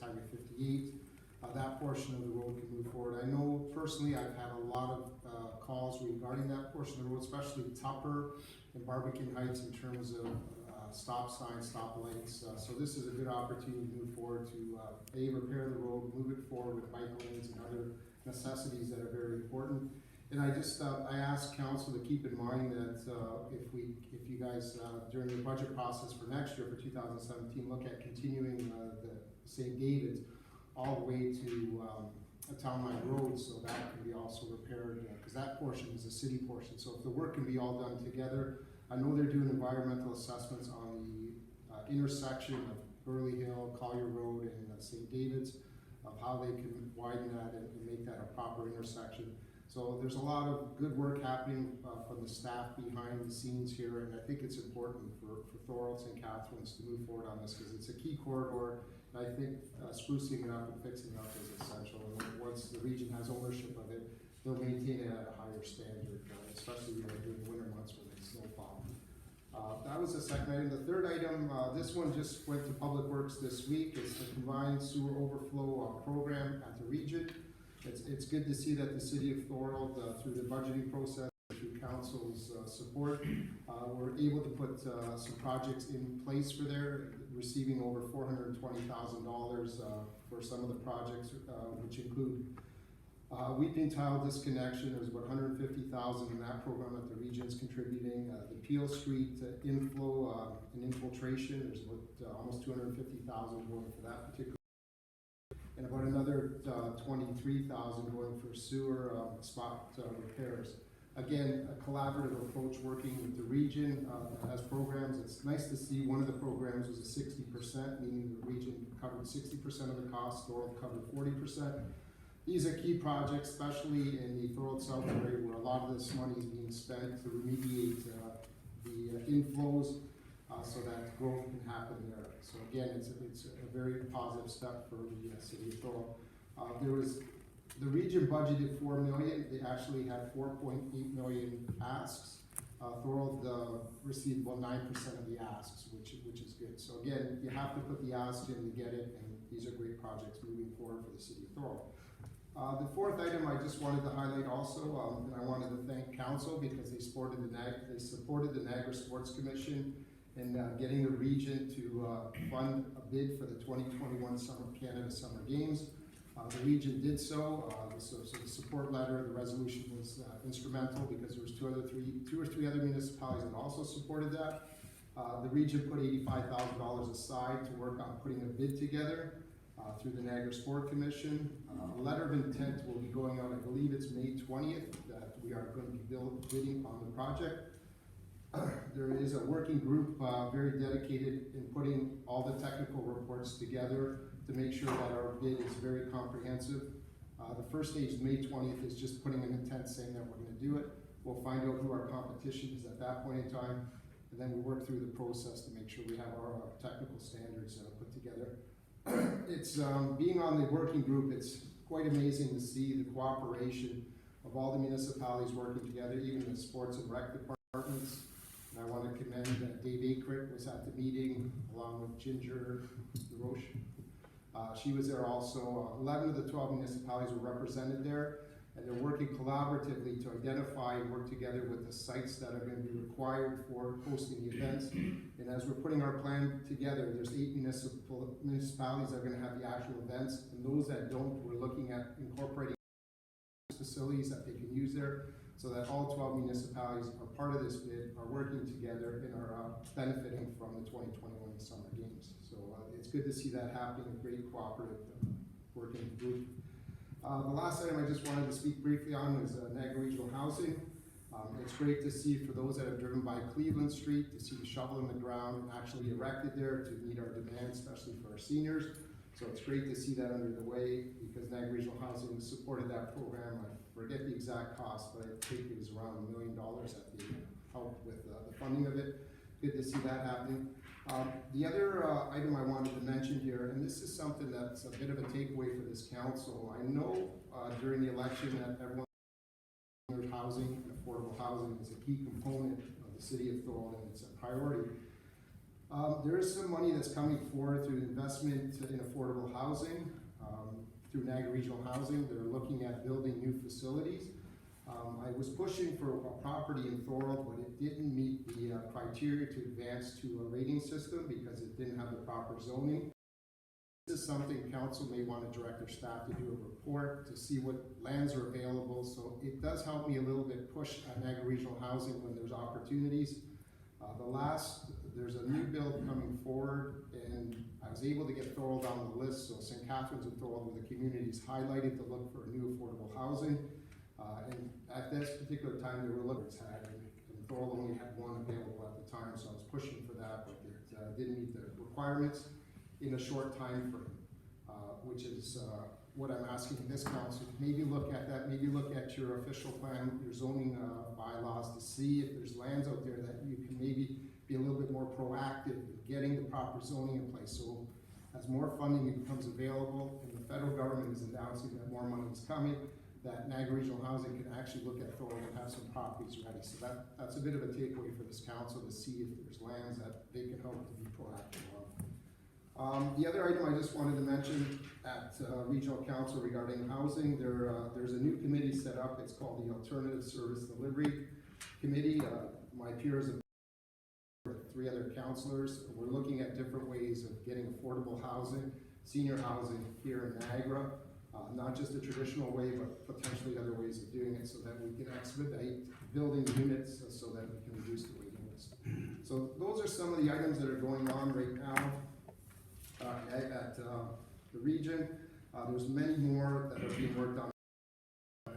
Highway 58. That portion of the road can move forward. I know personally I've had a lot of calls regarding that portion of the road, especially Tupper and Barbican Heights in terms of stop signs, stop lights. So this is a good opportunity to move forward to A, repair the road, move it forward with bike lanes and other necessities that are very important. And I just I asked council to keep in mind that if you guys during the budget process for next year for 2017 look at continuing the St. David's all the way to Town Line Road, so that can be also repaired because that portion is a city portion. So if the work can be all done together, I know they're doing environmental assessments on the intersection of Burley Hill, Collier Road, and St. David's of how they can widen that and make that a proper intersection. So there's a lot of good work happening from the staff behind the scenes here, and I think it's important for Thorold and Catherine's to move forward on this because it's a key corridor. And I think sprucing it up and fixing it up is essential. And once the region has ownership of it, they'll maintain it at a higher standard, especially during the winter months when it's snowfall. That was the second item. The third item, this one just went to Public Works this week. It's the combined sewer overflow program at the region. It's good to see that the city of Thorold, through the budgeting process, through council's support, we're able to put some projects in place for there, receiving over $420,000 for some of the projects, which include Weeping Tile disconnection. There's about $150,000 in that program that the region's contributing. The Peel Street inflow and infiltration, there's about almost $250,000 going for that particular, and about another $23,000 going for sewer spot repairs. Again, a collaborative approach working with the region that has programs. It's nice to see one of the programs was a 60%, meaning the region covered 60% of the cost, Thorold covered 40%. These are key projects, especially in the Thorold South area where a lot of this money is being spent to remediate the inflows so that growth can happen there. So again, it's a very positive step for the city of Thorold. The region budgeted $4 million. They actually had $4.8 million asks. Thorold received about 9% of the asks, which is good. So again, you have to put the ask in to get it, and these are great projects moving forward for the city of Thorold. The fourth item I just wanted to highlight also, and I wanted to thank council because they supported the Niagara Sports Commission in getting the region to fund a bid for the 2021 Canada Summer Games. The region did so. So the support letter, the resolution was instrumental because there was two or three other municipalities that also supported that. The region put $85,000 aside to work on putting a bid together through the Niagara Sport Commission. A letter of intent will be going out, I believe it's May 20th, that we are going to be bidding on the project. There is a working group very dedicated in putting all the technical reports together to make sure that our bid is very comprehensive. The first stage, May 20th, is just putting an intent saying that we're going to do it. We'll find out who our competition is at that point in time, and then we'll work through the process to make sure we have our technical standards put together. It's being on the working group, it's quite amazing to see the cooperation of all the municipalities working together, even the sports and rec departments. And I want to commend Dave Akrit was at the meeting along with Ginger Roche. She was there also. 11 of the 12 municipalities were represented there, and they're working collaboratively to identify and work together with the sites that are going to be required for hosting the events. And as we're putting our plan together, there's 8 municipalities that are going to have the actual events, and those that don't, we're looking at incorporating facilities that they can use there, so that all 12 municipalities are part of this bid, are working together, and are benefiting from the 2021 Summer Games. So it's good to see that happening, a great cooperative working group. The last item I just wanted to speak briefly on is Niagara Regional Housing. It's great to see, for those that have driven by Cleveland Street, to see the shovel in the ground actually erected there to meet our demands, especially for our seniors. So it's great to see that under the way, because Niagara Regional Housing supported that program. I forget the exact cost, but I think it was around $1 million that they helped with the funding of it. Good to see that happening. The other item I wanted to mention here, and this is something that's a bit of a takeaway for this council. I know during the election that everyone housing and affordable housing is a key component of the city of Thorold, and it's a priority. There is some money that's coming forward through investment in affordable housing, through Niagara Regional Housing. They're looking at building new facilities. I was pushing for a property in Thorold, but it didn't meet the criteria to advance to a rating system because it didn't have the proper zoning. This is something council may want to direct their staff to do a report to see what lands are available. So it does help me a little bit push at Niagara Regional Housing when there's opportunities. There's a new build coming forward, and I was able to get Thorold on the list. So St. Catharines and Thorold were the communities highlighted to look for new affordable housing. And at this particular time, they were looking at it, and Thorold only had one available at the time, so I was pushing for that, but it didn't meet the requirements in a short time frame, which is what I'm asking this council. Maybe look at that, maybe look at your official plan, your zoning bylaws to see if there's lands out there that you can maybe be a little bit more proactive in getting the proper zoning in place. So as more funding becomes available and the federal government is announcing that more money is coming, that Niagara Regional Housing can actually look at Thorold and have some properties ready. So that's a bit of a takeaway for this council to see if there's lands that they can help to be proactive on. The other item I just wanted to mention at Regional Council regarding housing, there's a new committee set up. It's called the Alternative Service Delivery Committee. My peers have 3 other councilors. We're looking at different ways of getting affordable housing, senior housing here in Niagara. Not just the traditional way, but potentially other ways of doing it so that we can expedite building units so that we can reduce the waiting list. So those are some of the items that are going on right now at the region. There's many more that are being worked on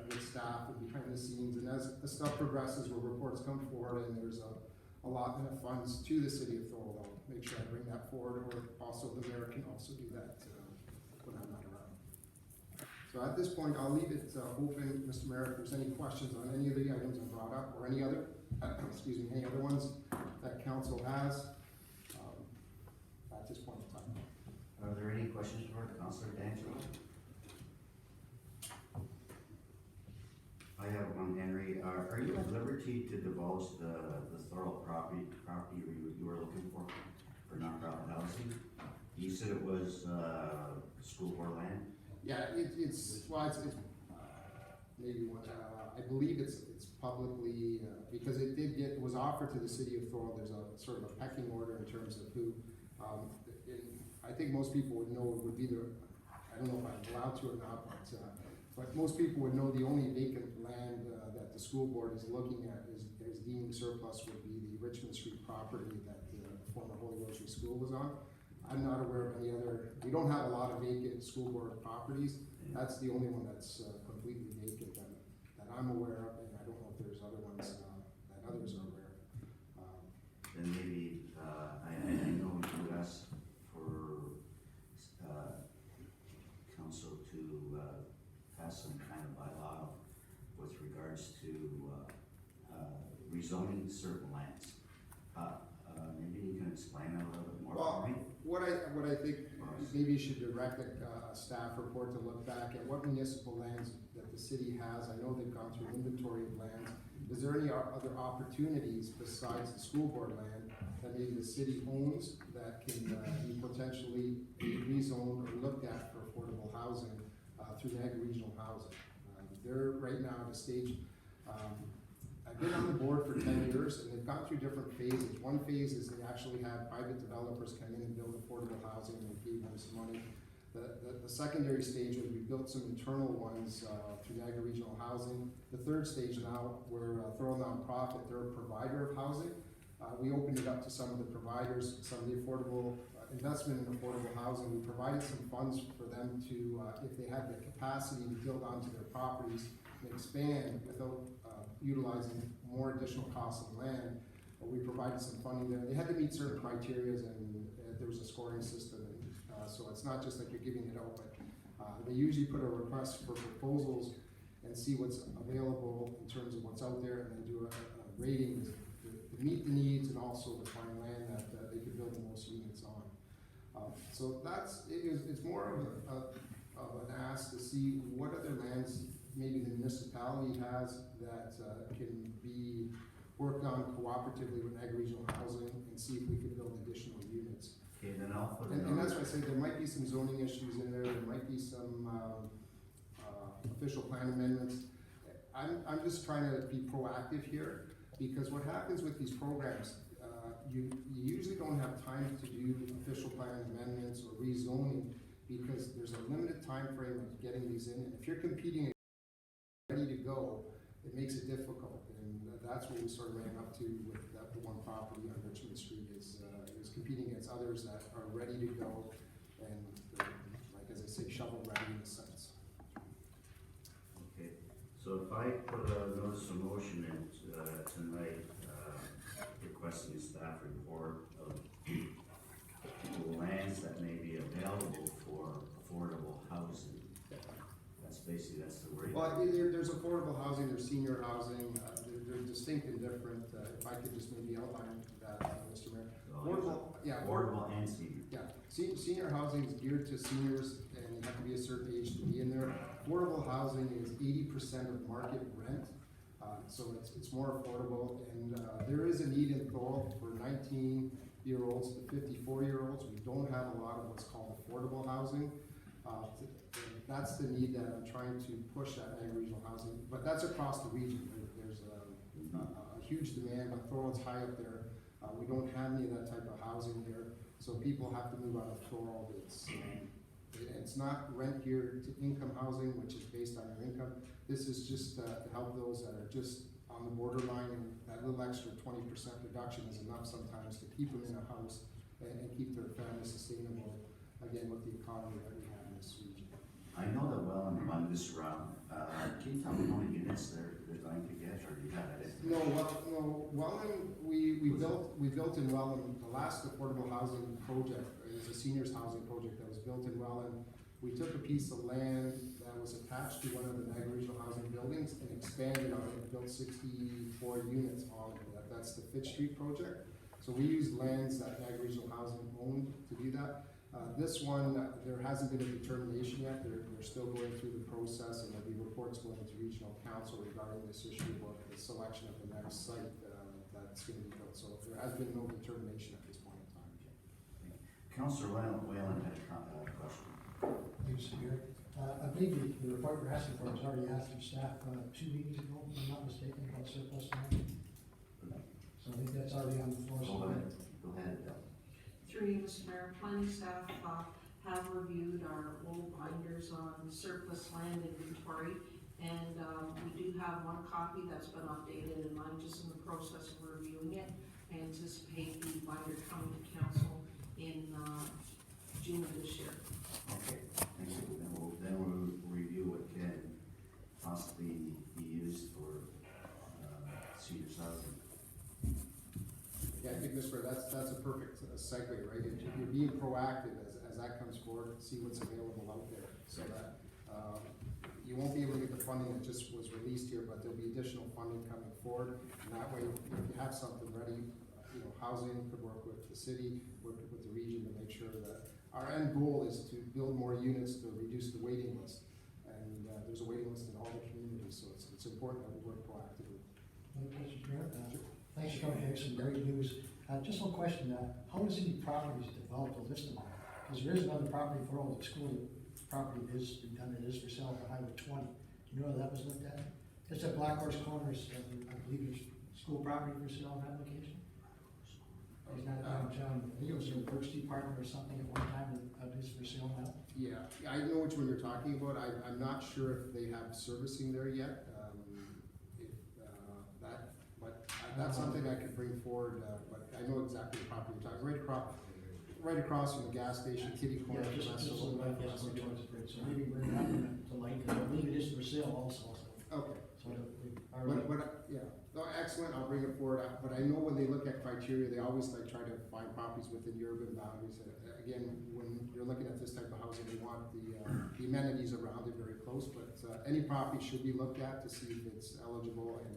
with staff and behind the scenes, and as the stuff progresses where reports come forward and there's a allotment of funds to the city of Thorold, I'll make sure I bring that forward, or also the mayor can also do that when I'm not around. So at this point, I'll leave it open, Mr. Mayor, if there's any questions on any of the items I brought up or any other, any other ones that council has at this point in time. Are there any questions for Councilor D'Angelo? I have one, Henry. Are you at liberty to divulge the Thorold property you were looking for nonprofit housing? You said it was school board land. Yeah, it's maybe what I believe it's publicly because it was offered to the city of Thorold. There's a sort of a pecking order in terms of who. I think most people would know it would be I don't know if I'm allowed to or not, but most people would know the only vacant land that the school board is looking at is deemed surplus would be the Richmond Street property that the former Holy Rosary School was on. I'm not aware of any other. We don't have a lot of vacant school board properties. That's the only one that's completely vacant that I'm aware of, and I don't know if there's other ones that others are aware of. Then maybe I know you asked for council to pass some kind of bylaw with regards to rezoning certain lands. Maybe you can explain that a little bit more for me. What I think maybe you should direct a staff report to look back at what municipal lands that the city has. I know they've gone through an inventory of lands. Is there any other opportunities besides the school board land that maybe the city owns that can be potentially rezoned or looked at for affordable housing through Niagara Regional Housing? They're right now at a stage. I've been on the board for 10 years, and they've gone through different phases. One phase is they actually had private developers come in and build affordable housing, and they gave them some money. The secondary stage was we built some internal ones through Niagara Regional Housing. The third stage now, we're a Thorold nonprofit, they're a provider of housing. We opened it up to some of the providers, some of the affordable investment in affordable housing. We provided some funds for them to, if they had the capacity to build onto their properties and expand without utilizing more additional costs of land, we provided some funding there. They had to meet certain criteria, and there was a scoring system. So it's not just like you're giving it out, but they usually put a request for proposals and see what's available in terms of what's out there, and then do a rating to meet the needs and also to find land that they could build the most units on. So it's more of an ask to see what other lands maybe the municipality has that can be work on cooperatively with Ag Regional Housing and see if we could build additional units. Okay, then I'll put a And that's note. why I say there might be some zoning issues in there, there might be some, official plan amendments. I'm just trying to be proactive here, because what happens with these programs, you usually don't have time to do official plan amendments or rezoning, because there's a limited time frame of getting these in, and if you're competing ready to go, it makes it difficult, and that's what we sort of ran up to with the one property on Richmond Street is competing against others that are ready to go, and like as I say, shovel ready in a sense. Okay, so if I put a notice of motion in tonight, requesting a staff report of the lands that may be available for affordable housing. That's the word. Well, there's affordable housing, there's senior housing, they're distinct and different. If I could just maybe outline that, Mr. Mayor. Affordable, yeah. Affordable and senior. Yeah, senior housing is geared to seniors, and you have to be a certain age to be in there. Affordable housing is 80% of market rent, so it's more affordable, and there is a need in Thorold for 19-year-olds to 54-year-olds. We don't have a lot of what's called affordable housing. That's the need that I'm trying to push at Ag Regional Housing, but that's across the region. There's a huge demand, but Thorold's high up there. We don't have any of that type of housing here, so people have to move out of Thorold. It's not rent geared to income housing, which is based on your income. This is just to help those that are just on the borderline, and that little extra 20% reduction is enough sometimes to keep them in a house and keep their family sustainable, again, with the economy that we have in this region. I know that Welland won this round. Can you tell me how many units they're going to get, or do you have it? No, Welland, we built in Welland, the last affordable housing project, it was a seniors housing project that was built in Welland. We took a piece of land that was attached to one of the Ag Regional Housing buildings and expanded on it and built 64 units on it. That's the Fitch Street project. So we used lands that Ag Regional Housing owned to do that. This one, there hasn't been a determination yet. They're still going through the process, and there'll be reports going to regional council regarding this issue about the selection of the next site that's going to be built. So there has been no determination at this point in time. Councillor Whalen had a question. Thanks, Mayor. I believe the report you're asking for was already asked your staff 2 meetings ago, if I'm not mistaken, about surplus land. So I think that's already on the floor. Go ahead, Bill. Through you, Mr. Mayor, planning staff have reviewed our old binders on surplus land inventory, and we do have one copy that's been updated, and I'm just in the process of reviewing it. I anticipate the binder coming to council in June of this year. Okay, thank you. Then we'll review what can possibly be used for seniors housing. Yeah, I think, Mr. Mayor, that's a perfect segue, right? You're being proactive as that comes forward, see what's available out there, so that you won't be able to get the funding that just was released here, but there'll be additional funding coming forward. And that way, if you have something ready, housing could work with the city, work with the region to make sure that our end goal is to build more units to reduce the waiting list. And there's a waiting list in all the communities, so it's important that we work proactively. Other questions, Mayor? Thanks for coming here, some great news. Just one question, how is the properties developed or listed? Because there is another property for all the school property is redundant, is for sale on Highway 20. Do you know how that was looked at? It's at Black Horse Corners, I believe there's school property for sale on that location. It's not downtown, I think it was a works department or something at one time that is for sale now. Yeah, I know which one you're talking about. I'm not sure if they have servicing there yet. That's something I could bring forward, but I know exactly the property you're talking, right across from the gas station, kitty corner. Yeah, just a little bit, yes, going towards the bridge, so maybe we're not to light, because I believe it is for sale also, so. Okay. So we are. Yeah, no, excellent, I'll bring it forward, but I know when they look at criteria, they always try to find properties within the urban boundaries. Again, when you're looking at this type of housing, they want the amenities around it very close, but any property should be looked at to see if it's eligible and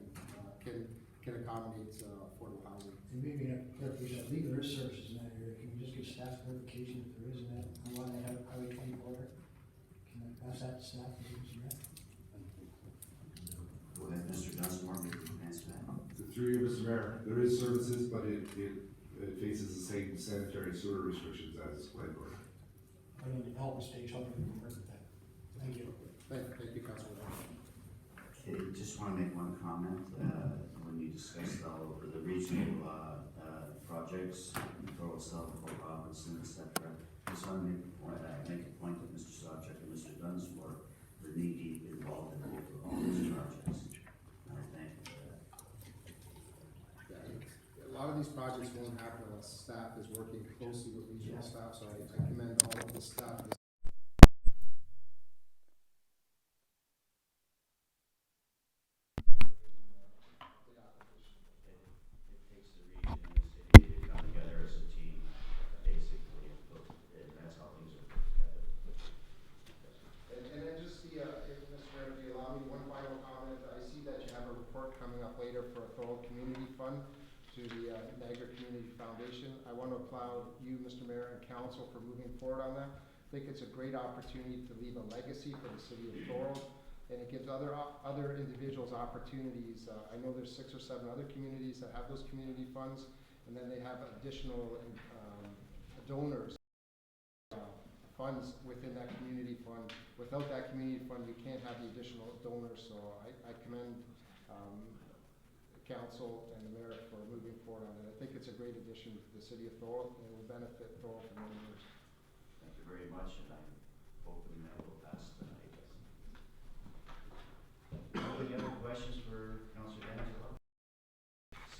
can accommodate affordable housing. And maybe a clarification, I believe there is services in that area, can we just get staff clarification if there is in that, along that Highway 20 border? Can I pass that to staff, Mr. Mayor? Go ahead, Mr. Dunsmore, you can answer that. Through you, Mr. Mayor, there is services, but it faces the same sanitary and sewer restrictions as Glencore. We're in the development stage, hoping we can work with that. Thank you. Thank you, Councilor. Okay, just want to make one comment, when you discussed all of the regional, projects, Thorold, South, Fort Robinson, et cetera. Just want to make a point that Mr. Sawchuk and Mr. Dunsmore are knee-deep involved in both of all these projects. And I thank you for that. Yeah, a lot of these projects won't happen unless staff is working closely with regional staff, so I commend all of the staff. It takes the region and the city to come together as a team, basically, and that's how things are put together. And then just if Mr. Mayor, if you allow me one final comment, I see that you have a report coming up later for a Thorold Community Fund to the Niagara Community Foundation. I want to applaud you, Mr. Mayor, and council for moving forward on that. I think it's a great opportunity to leave a legacy for the city of Thorold, and it gives other individuals opportunities. I know there's 6 or 7 other communities that have those community funds, and then they have additional donors. Funds within that community fund. Without that community fund, you can't have the additional donors, so I commend the council and the mayor for moving forward on it. I think it's a great addition to the city of Thorold, and it will benefit Thorold for many years. Thank you very much, and I'm hoping that will pass tonight. Any other questions for Councilor D'Angelo?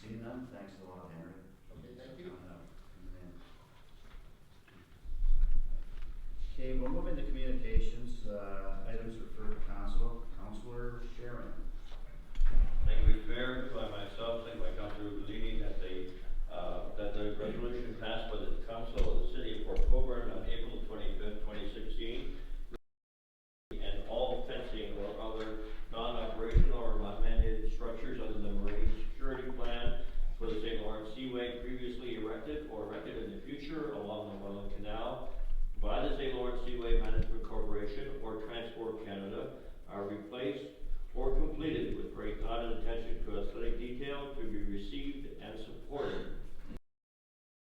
Seeing none, thanks a lot, Henry. Okay, thank you. Okay, we'll move into communications, items referred to council. Councilor Sharon. Thank you, Mr. Mayor. By myself, thank by Councilor Ugalini that the resolution passed by the council of the city of Fort Coburn on April 25th, 2016, and all fencing or other non-operational or non-mandated structures other than marine security plan for the St. Lawrence Seaway previously erected or erected in the future along the Welland Canal by the St. Lawrence Seaway Management Corporation or Transport Canada are replaced or completed with great thought and attention to aesthetic detail to be received and supported.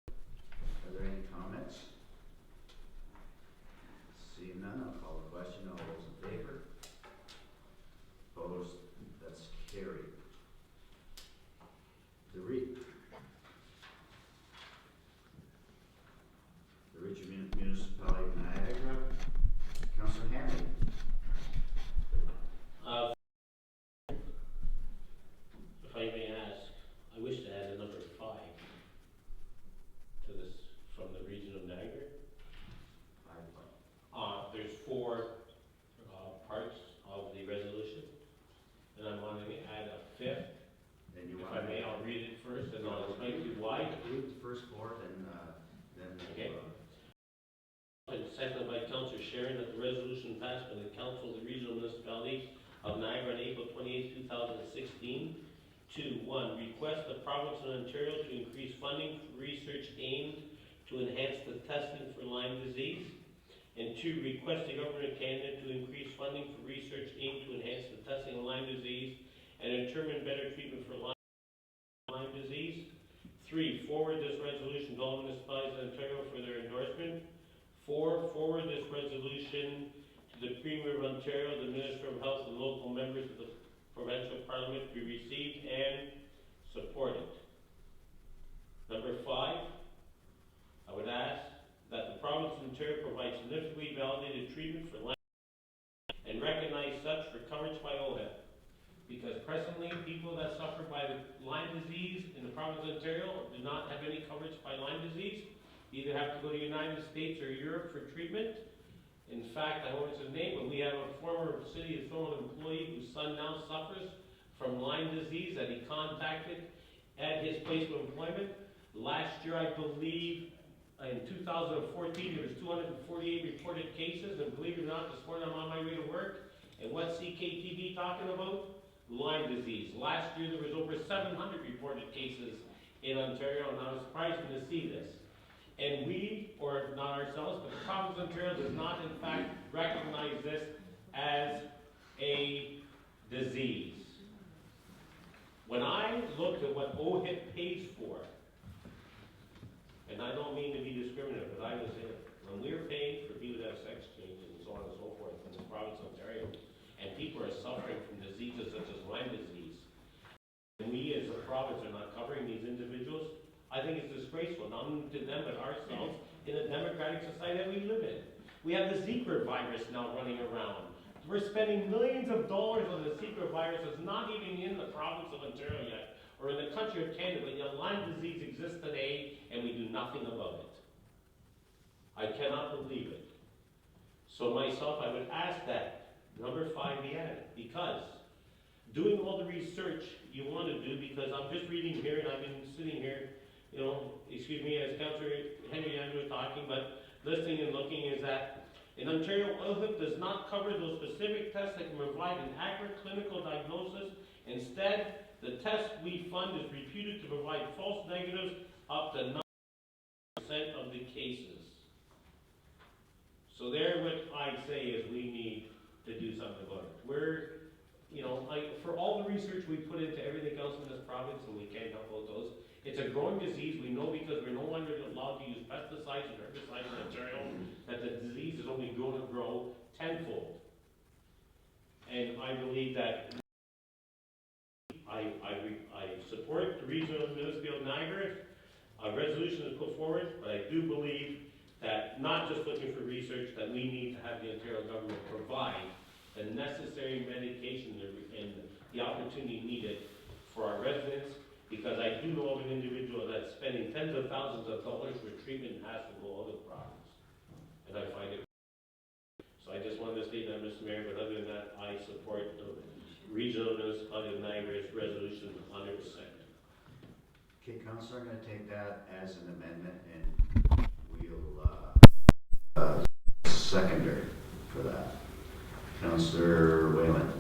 Are there any comments? Seeing none, I'll call the question. All those in favor? Opposed? That's carried. The Richmond Municipality of Niagara, Councilor Hanley. If I may ask, I wish to add a number 5 to this from the region of Niagara. There's 4 parts of the resolution, and I'm wanting to add a 5th. Then you If want I may, I'll read it first, and I'll explain to you why. read the first 4, then Okay. And seconded by Councilor Sharon that the resolution passed by the Council of the Regional Municipality of Niagara on April 28, 2016 to 1. Request the province of Ontario to increase funding for research aimed to enhance the testing for Lyme disease. And 2. Request the Government of Canada to increase funding for research aimed to enhance the testing of Lyme disease and determine better treatment for Lyme disease. 3. Forward this resolution to all municipalities in Ontario for their endorsement. 4. Forward this resolution to the Premier of Ontario, the Minister of Health, and local members of the provincial parliament to be received and supported. Number 5. I would ask that the province of Ontario provide significantly validated treatment for Lyme and recognize such for coverage by OHIP. Because presently, people that suffer by the Lyme disease in the province of Ontario do not have any coverage by Lyme disease. They either have to go to the United States or Europe for treatment. In fact, I won't mention his name, but we have a former city of Thorold employee whose son now suffers from Lyme disease that he contacted at his place of employment. Last year, I believe, in 2014, there was 248 reported cases, and believe it or not, this morning I'm on my way to work, and what's CKTV talking about? Lyme disease. Last year, there was over 700 reported cases in Ontario, and I was surprised to see this. And we, or not ourselves, but the province of Ontario does not in fact recognize this as a disease. When I looked at what such as Lyme disease. And we as a province are not covering these individuals. I think it's disgraceful, not only to them, but ourselves in the democratic society that we live in. We have the Zika virus now running around. We're spending millions of dollars on the Zika virus that's not even in the province of Ontario yet, or in the country of Canada, but yet Lyme disease exists today, and we do nothing about it. I cannot believe it. So myself, I would ask that number 5 be added, because doing all the research you want to do, because I'm just reading here, and I've been sitting here, you know, excuse me, as Councillor Henry and I were talking, but listening and looking, is that in Ontario, OHIP does not cover those specific tests that can provide an accurate clinical diagnosis. Instead, the test we fund is reputed to provide false negatives up to 90% of the cases. So there, what I say is we need to do something about it. We're, you know, like for all the research we put into everything else in this province, and we can't help out those, it's a growing disease. We know because we're no longer allowed to use pesticides and herbicides in Ontario that the disease is only going to grow tenfold. And I believe that I support the regional municipality of Niagara. A resolution is put forward, but I do believe that not just looking for research, that we need to have the Ontario government provide the necessary medication and the opportunity needed for our residents, because I do know of an individual that's spending tens of thousands of dollars for treatment and has to go out of the province. And I find it. So I just wanted to state that, Mr. Mayor, but other than that, I support the regional municipality of Niagara's resolution 100%. Okay, Councillor, I'm gonna take that as an amendment, and we'll, seconder for that. Councillor Whalen.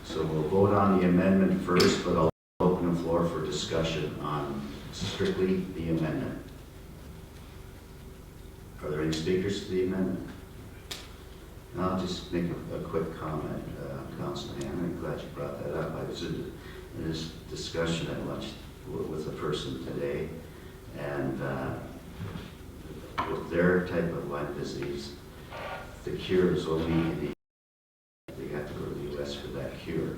So we'll vote on the amendment first, but I'll open the floor for discussion on strictly the amendment. Are there any speakers to the amendment? And I'll just make a quick comment, Councillor Hammond. I'm glad you brought that up. I was in this discussion at lunch with a person today, and with their type of Lyme disease, the cure is only in the you have to go to the U.S. for that cure.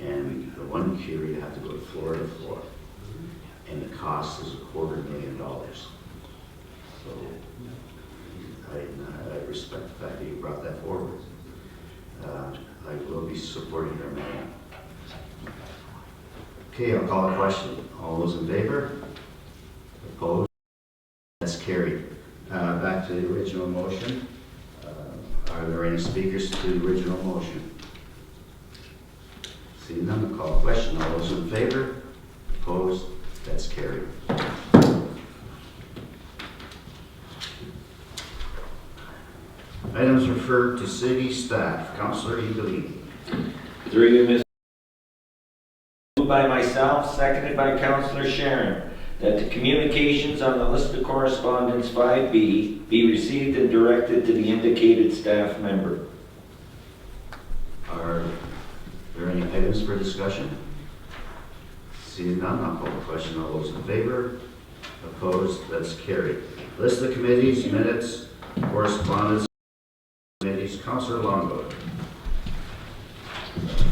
And the one cure you have to go to Florida for. And the cost is $250,000. So I respect the fact that you brought that forward. I will be supporting your amendment. Okay, I'll call a question. All those in favor? Opposed? That's carried. Back to the original motion. Are there any speakers to the original motion? Seeing none, I'll call a question. All those in favor? Opposed? That's carried. Items referred to city staff. Councillor Eagley. Through you, Mr. Moved by myself, seconded by Councillor Sharon, that the communications on the list of correspondence 5B be received and directed to the indicated staff member. Are there any items for discussion? Seeing none, I'll call the question. All those in favor? Opposed? That's carried. List of committees, minutes, correspondence, committees. Councillor Longo.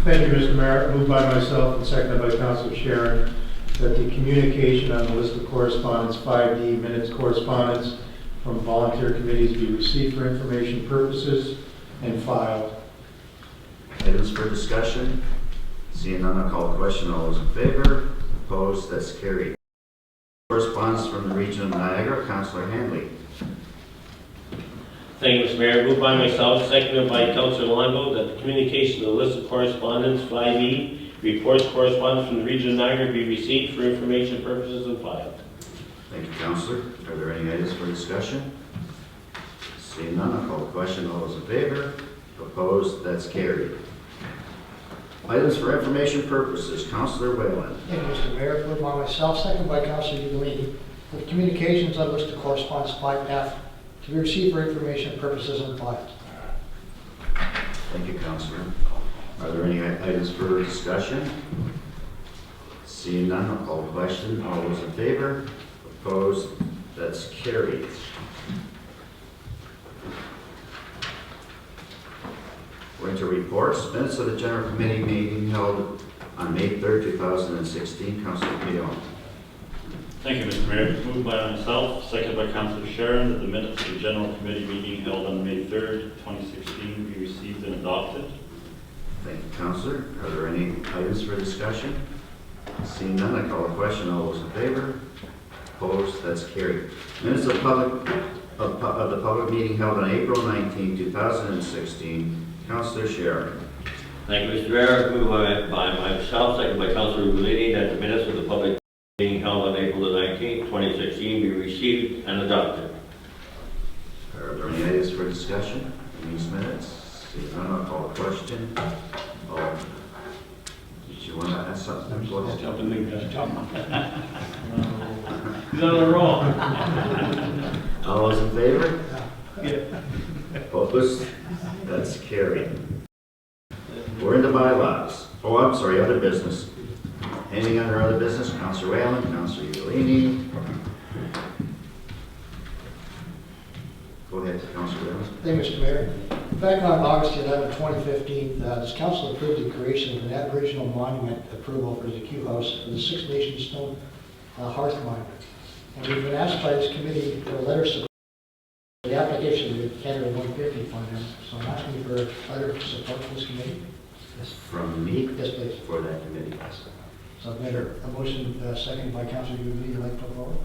Thank you, Mr. Mayor. Moved by myself and seconded by Councillor Sharon that the communication on the list of correspondence 5D, minutes correspondence from volunteer committees be received for information purposes and filed. Items for discussion? Seeing none, I'll call the question. All those in favor? Opposed? That's carried. Correspondence from the region of Niagara. Councillor Handley. Thank you, Mr. Mayor. Moved by myself, seconded by Councillor Longo, that the communication of the list of correspondence 5E, reports correspondence from the region of Niagara be received for information purposes and filed. Thank you, Councillor. Are there any items for discussion? Seeing none, I'll call the question. All those in favor? Opposed? That's carried. Items for information purposes. Councillor Whalen. Thank you, Mr. Mayor. Moved by myself, seconded by Councillor Eagley, with communications on list of correspondence 5F to be received for information purposes and filed. Thank you, Councillor. Are there any items for discussion? Seeing none, I'll call the question. All those in favor? Opposed? That's carried. Going to reports, minutes of the general committee meeting held on May 3rd, 2016. Councilor Payne. Thank you, Mr. Mayor. Moved by myself, seconded by Councilor Sharon, that the minutes of the general committee meeting held on May 3rd, 2016 be received and adopted. Thank you, Councilor. Are there any items for discussion? Seeing none, I call the question. All those in favor? Opposed? That's carried. Minutes of the public meeting held on April 19, 2016. Councilor Sharon. Thank you, Mr. Mayor. Moved by myself, seconded by Councilor Ugolini, that the minutes of the public meeting held on April the 19th, 2016 be received and adopted. Are there any items for discussion in these minutes? Seeing none, I'll call the question. Oh, did you want to ask something? Go ahead. He's on the roll. All those in favor? Opposed? That's carried. We're into bylaws. Oh, I'm sorry, other business. Anything under other business? Councilor Whalen, Councilor Ugolini. Go ahead, Councilor Whalen. Thank you, Mr. Mayor. Back on August 11, 2015, this council approved the creation of an Aboriginal monument approval for the Q House for the Six Nations Stone Hearth Monument. And we've been asked by this committee for a letter support for the application of the Canada 150 fund. So I'm asking for a letter of support for this committee. From me? Yes, please. For that committee. So I've made a motion, seconded by Councilor Ugolini, I'd like to put forward.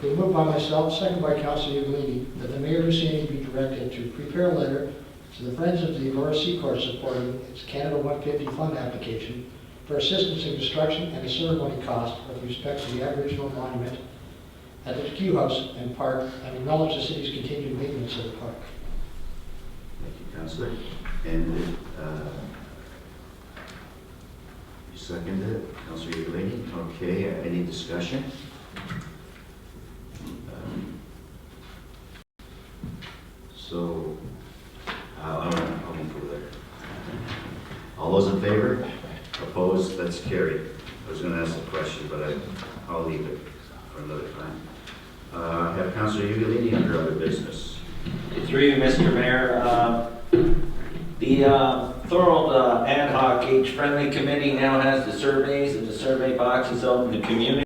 Been moved by myself, seconded by Councilor Ugolini, that the Mayor Husseini be directed to prepare a letter to the Friends of the Aurora Seacoast supporting its Canada 150 fund application for assistance in construction and a ceremony cost with respect to the Aboriginal monument at the Q House and Park, and acknowledge the city's continued maintenance of the park. Thank you, Councilor. And you seconded it, Councilor Ugolini. Okay, any discussion? So, I'll go there. All those in favor? Opposed? That's carried. I was going to ask a question, but I'll leave it for another time. Have Councilor Ugolini under other business. Through you, Mr. Mayor, the Thorold Ad Hoc Age-Friendly Committee now has the surveys and the survey boxes out in the community.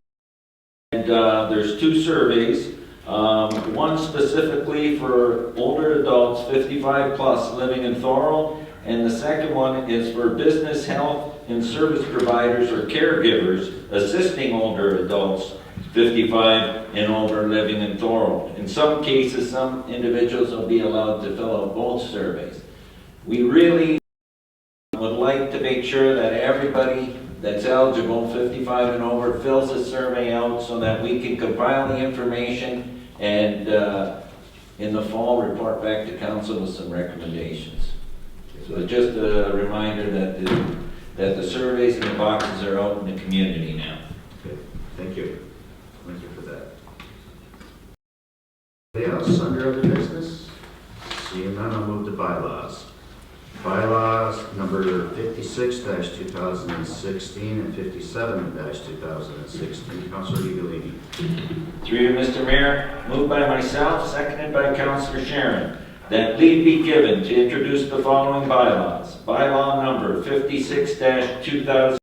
And there's two surveys. One specifically for older adults, 55 plus, living in Thorold, and the second one is for business, health, and service providers or caregivers assisting older adults, 55 and older, living in Thorold. In some cases, some individuals will be allowed to fill out both surveys. We really would like to make sure that everybody that's eligible, 55 and over, fills the survey out so that we can compile the information and in the fall report back to council with some recommendations. So just a reminder that the surveys and the boxes are out in the community now. Okay, thank you. Thank you for that. Anything else under other business? Seeing none, I'll move to bylaws. Bylaws number 56-2016 and 57-2016. Councilor Ugolini. Through you, Mr. Mayor, moved by myself, seconded by Councilor Sharon, that leave be given to introduce the following bylaws. Bylaw number 56-2000,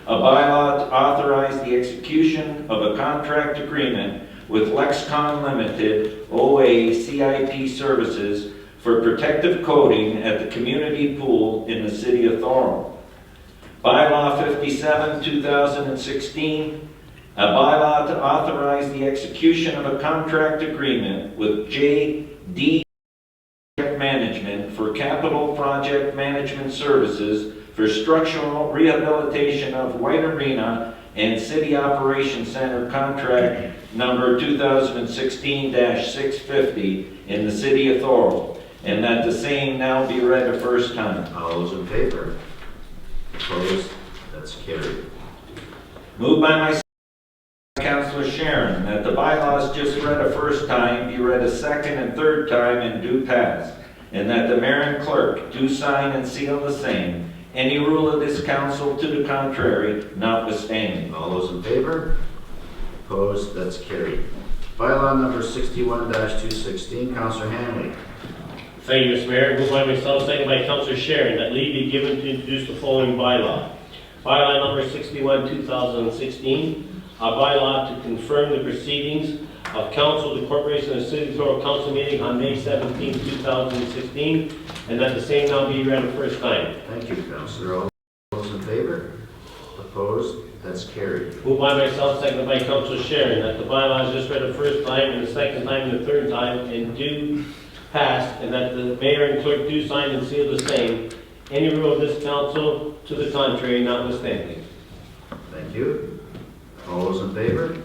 a bylaw to authorize the execution of a contract agreement with Lexcon Limited, OA CIP Services, for protective coating at the community pool in the city of Thorold. Bylaw 57-2016, a bylaw to authorize the execution of a contract agreement with JD Management for capital project management services for structural rehabilitation of White Arena and City Operations Center contract number 2016-650 in the city of Thorold, and that the same now be read a first time. All those in favor? Opposed? That's carried. Moved by myself, Councilor Sharon, that the bylaws just read a first time be read a second and third time and do pass, and that the mayor and clerk do sign and seal the same. Any rule of this council to the contrary notwithstanding. All those in favor? Opposed? That's carried. Bylaw number 61-216, Councilor Hanley. Thank you, Mr. Mayor. Moved by myself, second by Councilor Sharon, that leave be given to introduce the following bylaw. Bylaw number 61, 2016, a bylaw to confirm the proceedings of Council, the Corporation and City of Thorold Council meeting on May 17, 2016, and that the same now be read a first time. Thank you, Councilor. All those in favor? Opposed? That's carried. Moved by myself, seconded by Councilor Sharon, that the bylaw is just read the first time and the second time and the third time and do pass, and that the mayor and clerk do sign and seal the same. Any rule of this council to the contrary notwithstanding. Thank you. All those in favor?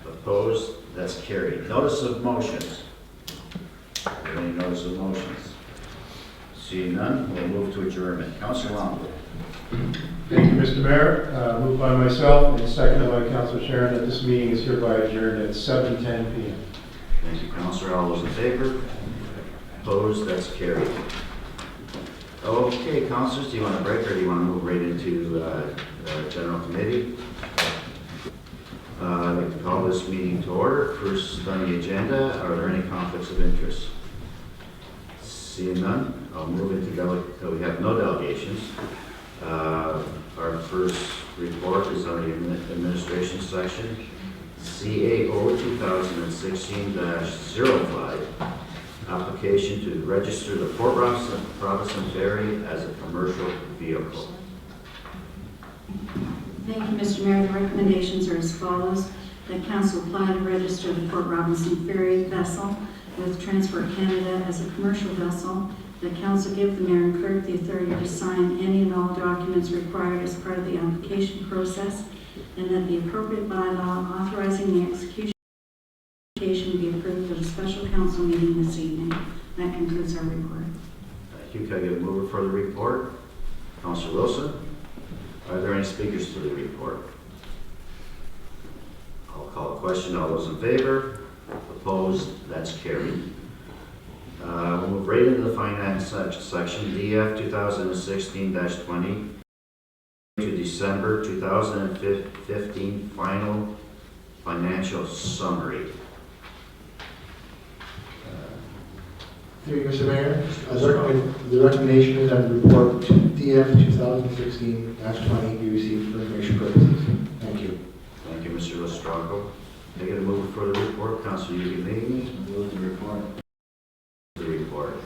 Opposed? That's carried. Notice of motions. Any notice of motions? Seeing none, we'll move to adjournment. Councilor Longo. Thank you, Mr. Mayor. Moved by myself and seconded by Councilor Sharon that this meeting is hereby adjourned at 7:10 p.m. Thank you, Councilor. All those in favor? Opposed? That's carried. Okay, Councilors, do you want a break or do you want to move right into General Committee? I'd like to call this meeting to order. First on the agenda, are there any conflicts of interest? Seeing none, I'll move into we have no delegations. Our first report is on the administration section. CAO 2016-05, application to register the Port Robinson Ferry as a commercial vehicle. Thank you, Mr. Mayor. The recommendations are as follows. That council apply to register the Port Robinson Ferry vessel with Transport Canada as a commercial vessel. That council give the mayor and clerk the authority to sign any and all documents required as part of the application process, and that the appropriate bylaw authorizing the execution be approved at a special council meeting this evening. That concludes our report. Thank you. Can I get a mover for the report? Councilor Wilson? Are there any speakers for the report? I'll call a question. All those in favor? Opposed? That's carried. We'll move right into the finance section, DF 2016-20 to December 2015 final financial summary. Thank you, Mr. Mayor. The recommendation is that the report DF 2016-20 be received for information purposes. Thank you. Thank you, Mr. Lestrado. Can I get a mover for the report? Councilor Ugalini. Move the report. The report.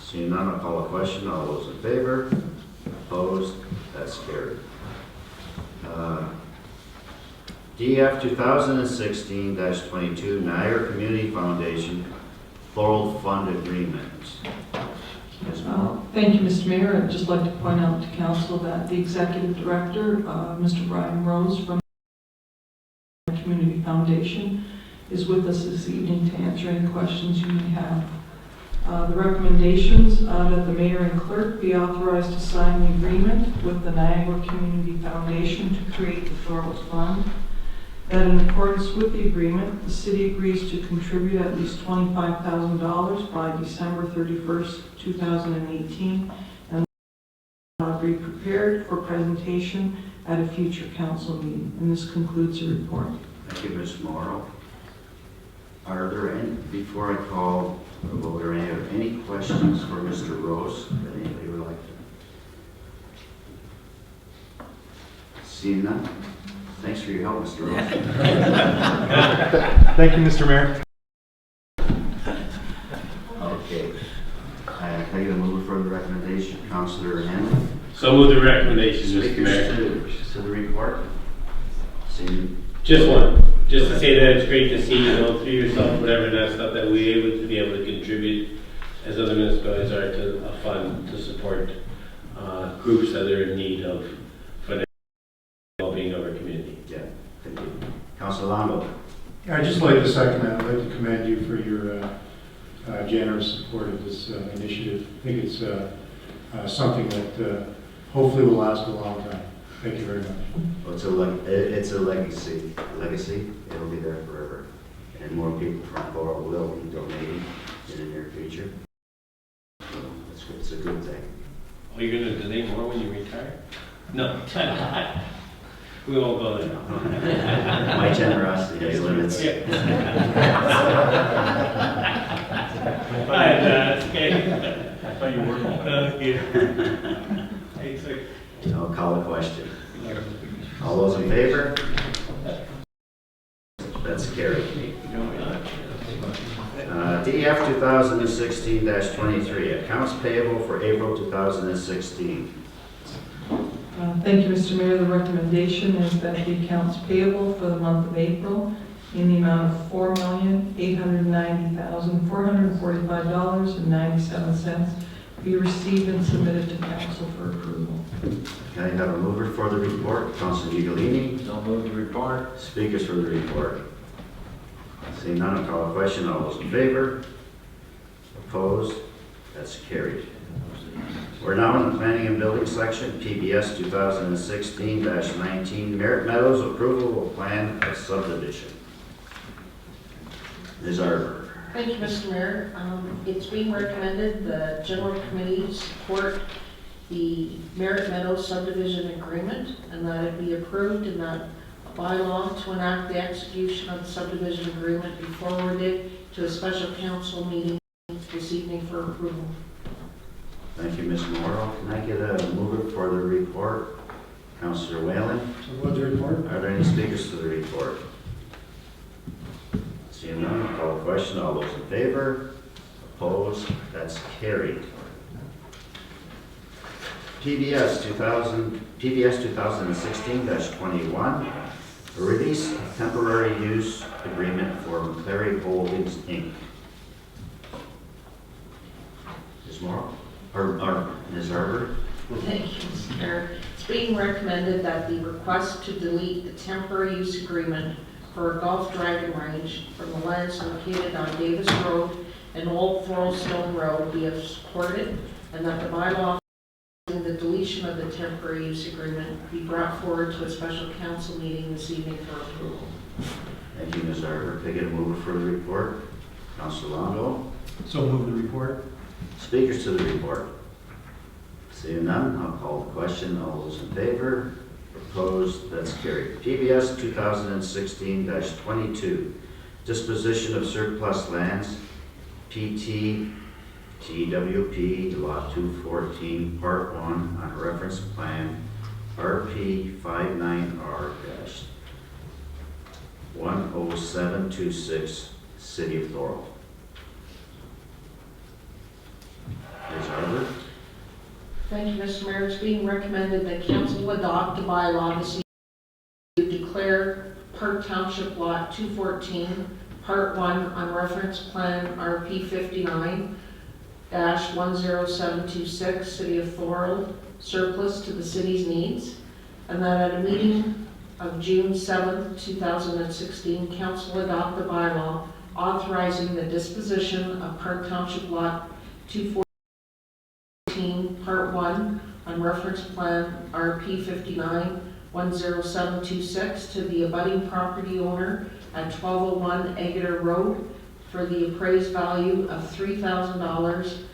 Seeing none, I'll call a question. All those in favor? Opposed? That's carried. DF 2016-22 Niagara Community Foundation Thorold Fund Agreement. Ms. Moore. Thank you, Mr. Mayor. I'd just like to point out to council that the executive director, Mr. Brian Rose from the Community Foundation, is with us this evening to answer any questions you may have. The recommendations that the mayor and clerk be authorized to sign the agreement with the Niagara Community Foundation to create the Thorold Fund. That in accordance with the agreement, the city agrees to contribute at least $25,000 by December 31st, 2018, and be prepared for presentation at a future council meeting. And this concludes the report. Thank you, Ms. Morrow. Are there any, before I call the vote, are there any questions for Mr. Rose that anybody would like to? Seeing none? Thanks for your help, Mr. Rose. Thank you, Mr. Mayor. Okay. Can I get a mover for the recommendation? Councilor Henley? So move the recommendation, Mr. Speakers Mayor. to the report? Seeing Just one. Just to say that it's great to see, through yourself, whatever that stuff, that we're able to be able to contribute as other municipalities are to a fund to support groups that are in need of financial well-being of our community. Yeah, thank you. Councilor Longo? I'd just like to second that. I'd like to commend you for your generous support of this initiative. I think it's something that hopefully will last a long time. Thank you very much. Well, it's a legacy. It'll be there forever. And more people from Thorold will be donating in the near future. So it's a good thing. Are you going to donate more when you retire? No. We won't go there. My generosity has limits. That's okay. thought you were. I'll call the question. All those in favor? That's carried. DF 2016-23, accounts payable for April 2016. Thank you, Mr. Mayor. The recommendation is that the accounts payable for the month of April in the amount of $4,890,445.97 be received and submitted to council for approval. Can I have a mover for the report? Councilor Ugolini. So move the report. Speakers for the report. Seeing none, I'll call a question. All those in favor? Opposed? That's carried. We're now in the planning and building section, PBS 2016-19, Merritt Meadows approval of plan of subdivision. Ms. Arbor. Thank you, Mr. Mayor. It's being recommended the general committee support the Merritt Meadows subdivision agreement and that it be approved and that a bylaw to enact the execution of the subdivision agreement be forwarded to a special council meeting this evening for approval. Thank you, Ms. Morrow. Can I get a mover for the report? Councilor Whalen. So what's the report? Are there any speakers to the report? Seeing none, I'll call the question. All those in favor? Opposed? That's carried. PBS 2016-21, a release of temporary use agreement for McCleary Holdings, Inc. Ms. Morrow? Or Ms. Arbor? Thank you, Mr. Mayor. It's being recommended that the request to delete the temporary use agreement for a golf driving range from the lands located on Davis Road and Old Thorold Stone Road be supported, and that the bylaw the deletion of the temporary use agreement be brought forward to a special council meeting this evening for approval. Thank you, Ms. Arbor. Can I get a mover for the report? Councilor Londo. So move the report. Speakers to the report. Seeing none, I'll call the question. All those in favor? Opposed? That's carried. PBS 2016-22, disposition of surplus lands, PT TWP Lot 214, Part 1, on reference plan RP 59R-10726, City of Thorold. Ms. Arbor? Thank you, Mr. Mayor. It's being recommended that council adopt a bylaw this evening to declare Park Township Lot 214, Part 1, on reference plan RP 59-10726, City of Thorold, surplus to the city's needs, and that at a meeting of June 7th, 2016, council adopt the bylaw authorizing the disposition of Park Township Lot 214, Part 1, on reference plan RP 59-10726 to the abutting property owner at 1201 Eggeter Road for the appraised value of $3,000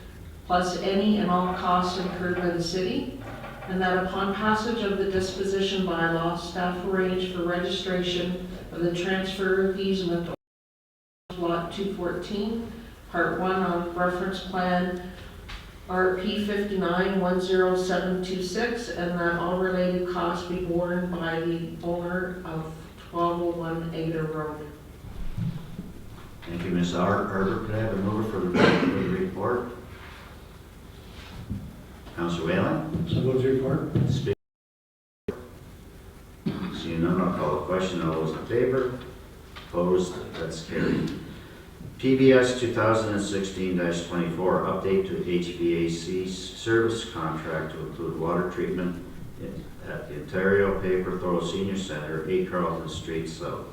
plus any and all costs incurred by the city, and that upon passage of the disposition bylaw, staff arrange for registration of the transfer of easement to Lot 214, Part 1 on reference plan RP 59-10726, and that all related costs be borne by the owner of 1201 Eggeter Road. Thank you, Ms. Arbor. Could I have a mover for the report? Councilor Whalen? So what's the report? Seeing none, I'll call the question. All those in favor? Opposed? That's carried. PBS 2016-24, update to HVAC service contract to include water treatment at the Ontario Paper Thorold Senior Center, 8 Carlton Street South.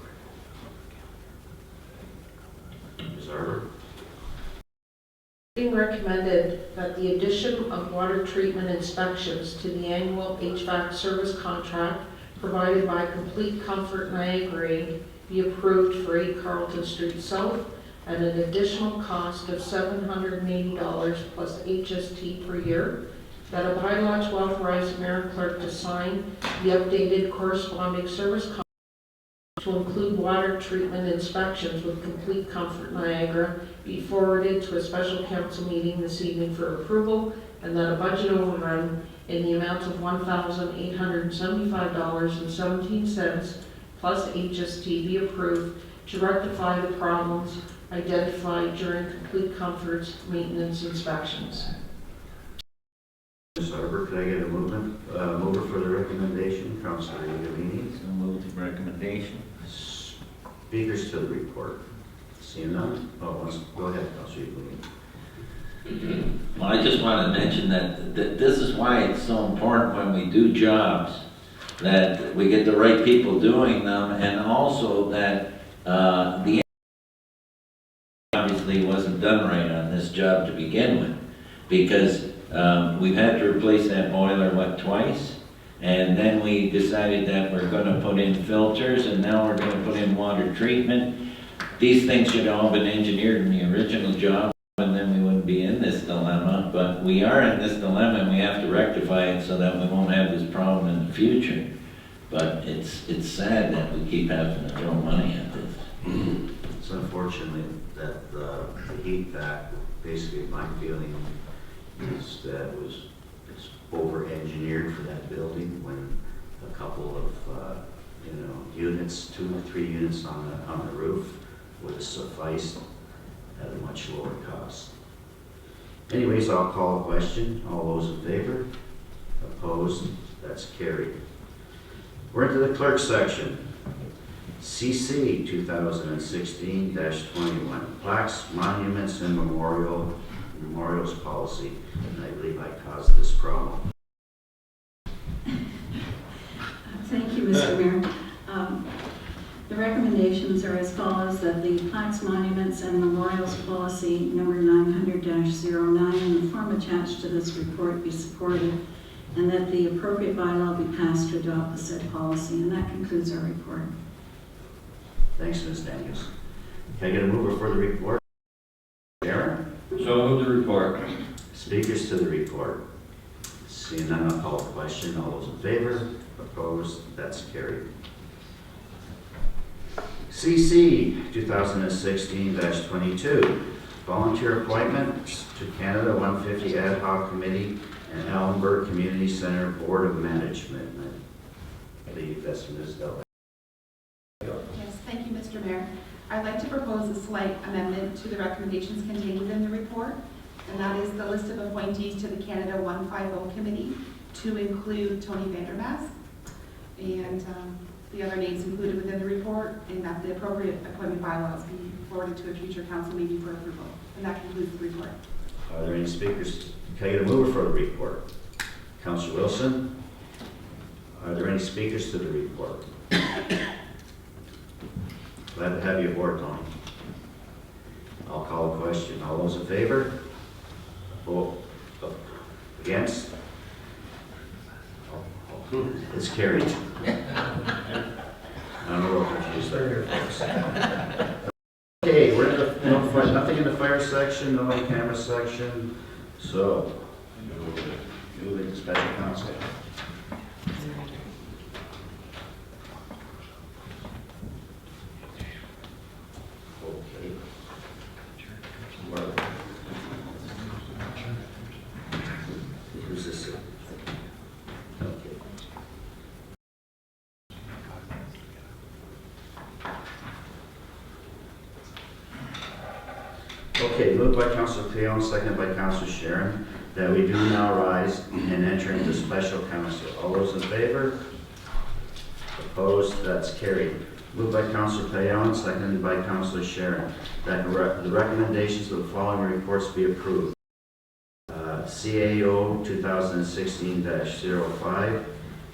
Ms. Arbor? Being recommended that the addition of water treatment inspections to the annual HVAC service contract provided by Complete Comfort Niagara Inc. be approved for 8 Carlton Street South at an additional cost of $780 plus HST per year, that a bylaw to authorize the mayor and clerk to sign the updated corresponding service contract to include water treatment inspections with Complete Comfort Niagara be forwarded to a special council meeting this evening for approval, and that a budget overrun in the amount of $1,875.17 plus HST be approved to rectify the problems identified during Complete Comfort's maintenance inspections. Ms. Arbor, could I get a mover for the recommendation? Councilor Eganini. So move the recommendation. Speakers to the report. Seeing none? Go ahead, Councilor Eganini. Well, I just want to mention that this is why it's so important when we do jobs, that we get the right people doing them, and also that the obviously wasn't done right on this job to begin with, because we've had to replace that boiler, twice? And then we decided that we're going to put in filters, and now we're going to put in water treatment. These things should have all been engineered in the original job, and then we wouldn't be in this dilemma. But we are in this dilemma, and we have to rectify it so that we won't have this problem in the future. But it's sad that we keep having to throw money at this. It's unfortunate that the heat back, basically my feeling is that it's over-engineered for that building when a couple of, units, 2 or 3 units on the roof would have sufficed at a much lower cost. Anyways, I'll call a question. All those in favor? Opposed? That's carried. We're into the clerk section. CC 2016-21, plaques, monuments, and memorials policy, and I believe I caused this problem. Thank you, Mr. Mayor. The recommendations are as follows: that the plaques, monuments, and memorials policy number 900-09 in the form attached to this report be supported, and that the appropriate bylaw be passed to adopt the said policy. And that concludes our report. Thanks, Ms. Daniels. Can I get a mover for the report? Aaron? So move the report. Speakers to the report. Seeing none, I'll call the question. All those in favor? Opposed? That's carried. CC 2016-22, volunteer appointment to Canada 150 Ad Hoc Committee and Allenburg Community Center Board of Management. I believe that's Ms. Del. Yes, thank you, Mr. Mayor. I'd like to propose a slight amendment to the recommendations contained within the report, and that is the list of appointees to the Canada 150 Committee to include Tony Vandermaas, and the other names included within the report, and that the appropriate appointment bylaws be forwarded to a future council meeting for approval. And that concludes the report. Are there any speakers? Can I get a mover for the report? Councilor Wilson? Are there any speakers to the report? Glad to have you aboard, Tony. I'll call a question. All those in favor? Against? It's carried. I'm a little confused there, folks. Okay, we're in the, nothing in the fire section, no in camera section, so move into special counsel. Okay. Who's this? Okay. Okay, moved by Councilor Cleon, seconded by Councilor Sharon, that we do now rise and enter into special council. All those in favor? Opposed? That's carried. Moved by Councilor Cleon, seconded by Councilor Sharon, that the recommendations of the following reports be approved. CAO 2016-05,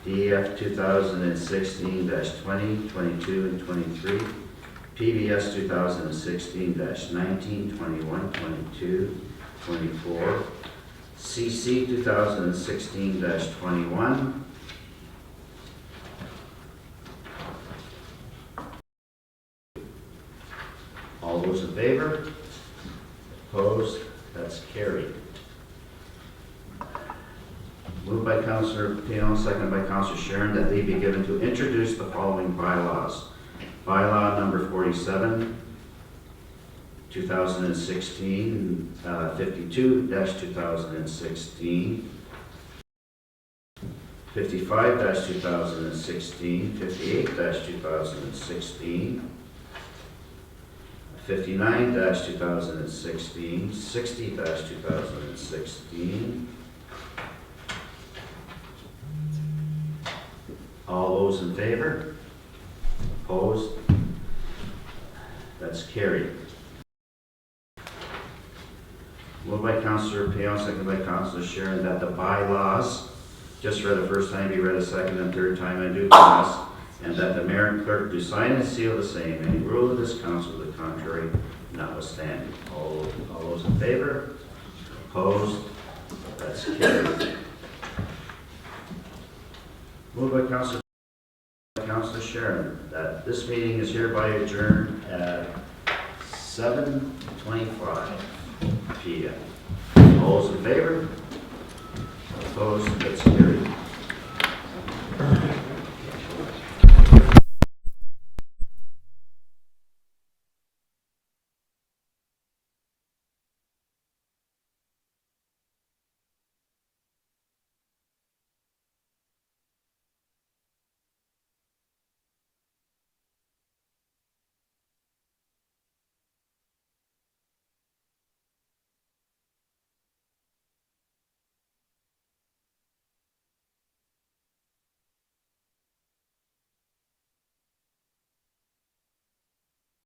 DEF 2016-20, 22, and 23, PBS 2016-19, 21, 22, 24, CC 2016-21, all those in favor? Opposed? That's carried. Moved by Councilor Pion, seconded by Councilor Sharon, that leave be given to introduce the following bylaws. Bylaw number 47, 2016, 52-2016, 55-2016, 58-2016, 59-2016, 60-2016. All those in favor? Opposed? That's carried. Moved by Councillor Payne, second by Councillor Sharon, that the bylaws, just read the first time, be read a second and third time, and do pass, and that the mayor and clerk do sign and seal the same. Any rule of this council to the contrary notwithstanding. All those in favor? Opposed? That's carried. Moved by Councillor Sharon, that this meeting is hereby adjourned at 7:25 p.m. All those in favor? Opposed? That's carried.